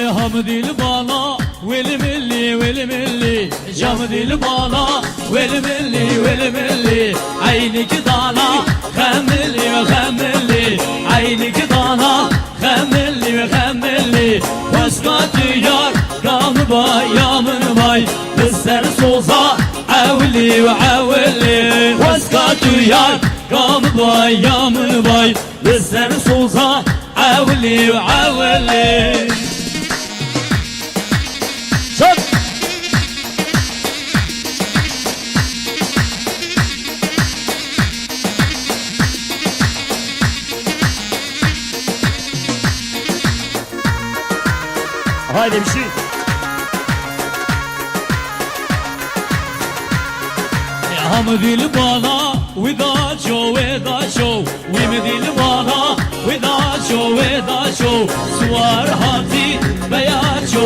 حمدي البالا والملي والملي جمدي البالا والملي والملي عينك ضالا خملي وخملي عينك ضالا خملي وخملي واسقط يار قام باي يا من باي بالسر صوصا عولي وعولي واسقط يار قام باي يا من باي بالسر صوصا عولي وعولي شوف هايدي بشي يا حمدي البالا وذا شو ومدي البالا وذا شو سوار هاتي بياچو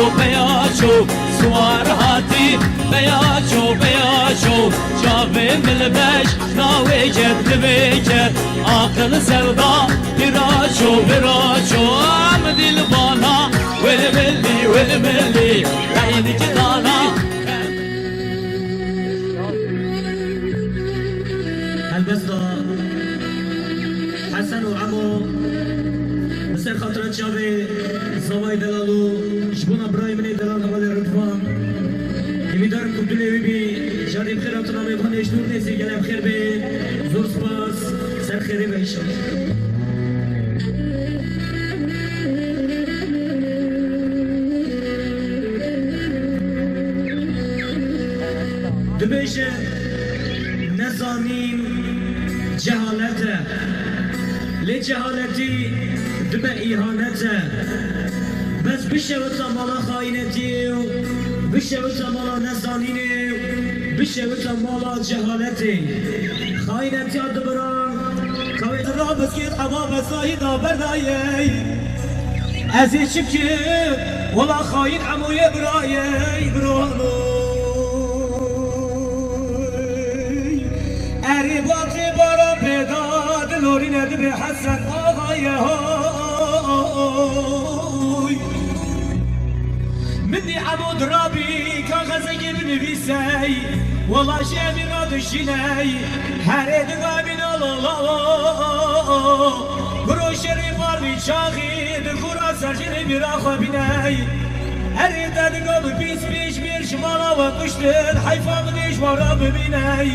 سوار هاتي بياچو جاوي ملبش ناوي جد بيجت عقل سودا براچو حمدي البالا والملي عينك ضالا البسطة حسن وعمو مسير خاطرات شابي صواي دلالو شبونا براي مني دلال غالي رضوان يميدارم كم دلي بي جاري بخير اتنا ميبهان اشنور نيسي گلي بخير بي زور سپاس سر خيري بي انشاءالله دبيشه نزانين جهالته لجهالتي دم إهانته بس بشوت مالا خاينتي بشوت مالا نزانيني بشوت مالا جهالتي خاينتي دبران كويت الرابس كيت حباب سايدا بردايي أزي شبكي ولا خاين عمو يبرايي برانو أريباتي برا بيداد لورين دبي حسن آغاي هاي مني عمود رابي كاغزي بنبيسي والله شامي رادشيني هريد غابين الله برو شريفار بيشاخي دكورا سرجيني براخوا بيني أريد أدقب بيس بيش بير شمالا وقشتل حيفا منيش ورا ببيني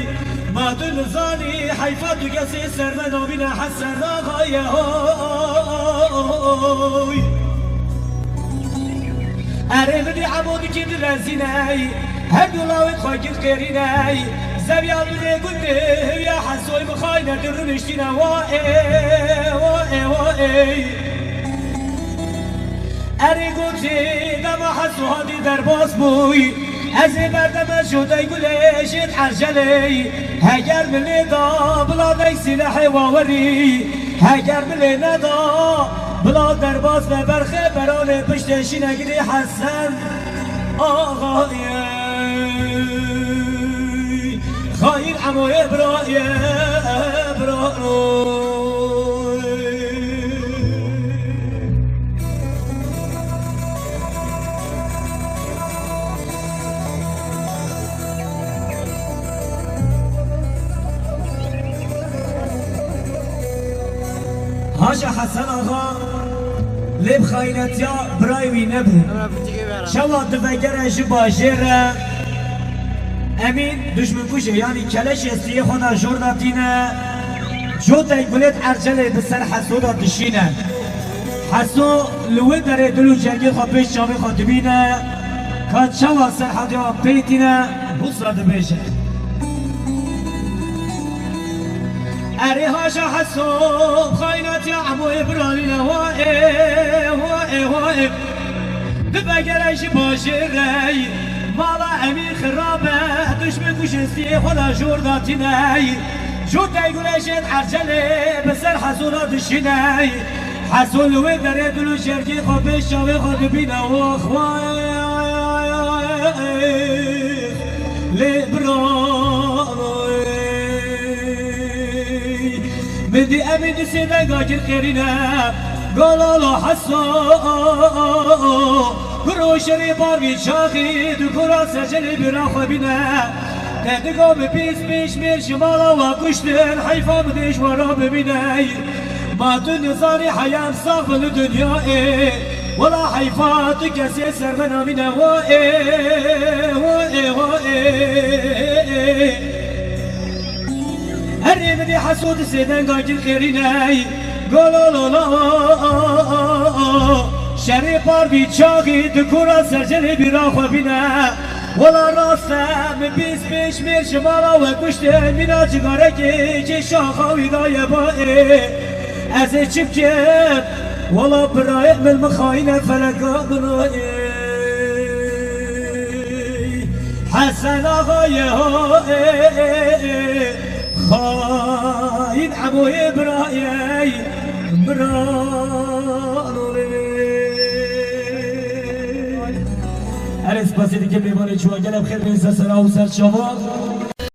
ما دل زاني حيفات قاسي سرنا بنا حسن راغايا هوي أرمني عمود كد رزيني هدو لاوت خاكد قريني زبيان لي قلت يا حسوي مخاينة درنشتنا واي أري قلتي دما حسو هادي درباس بوي ازی بردم شده گلشت حرجلی هگر ملی دا بلا دی سلاح واوری هگر ملی ندا بلا درباز و برخه بران پشتشی نگری حسن آقای خاین عمو ابرای هاشا حسن آقا لب خاینتیا برایوی نبود شوا دفگرش باجره امین دشمن کشه یعنی کلش استیه خدا جورداتینه جو تایگولت ارجله بسر حسو دا دشینه حسو لوه داره دلو جنگی خواه پیش جاوی خواه دبینه که شوا سر حدیا پیتینه بسرا دبیشه أري هاشا حسوب خاينات يا عمو إبراهيم هواي دبقرش باشري مالا أمين خرابة دشمن كشستي خدا جورداتيني جو تايقولش عرجلي بسر حسونا دشيني حسول ويدري دلو شركي خبش شاوي خد بينا واخواي لإبراهيم بدي أمين سيدا قاجر خيرنا قال الله حسو کروشری باوی چاقی دکورا سجلی براخو بینه ندگو به پیش میر شمالا و کشتن حیفا بدیش ورا ببینه ما تو نظاری حیام صاحب دنیای ولا حیفا تو کسی سر من آمینه هر یمدی حسود سیدن گاگل خیرینه گلولا شری پار بی چاقی دکورا سرجلی براخو بینه ولا راستم پیش میر شمالا و کشتن مینا چگاره که شاخاوی دای بایی از چپ کرد ولا برايق من المخاينة فلقا بنائي حسن آغاية خاين عموي برايي أرس بسيطي كبري باني شوى قلب خير من سسرا وسر شباب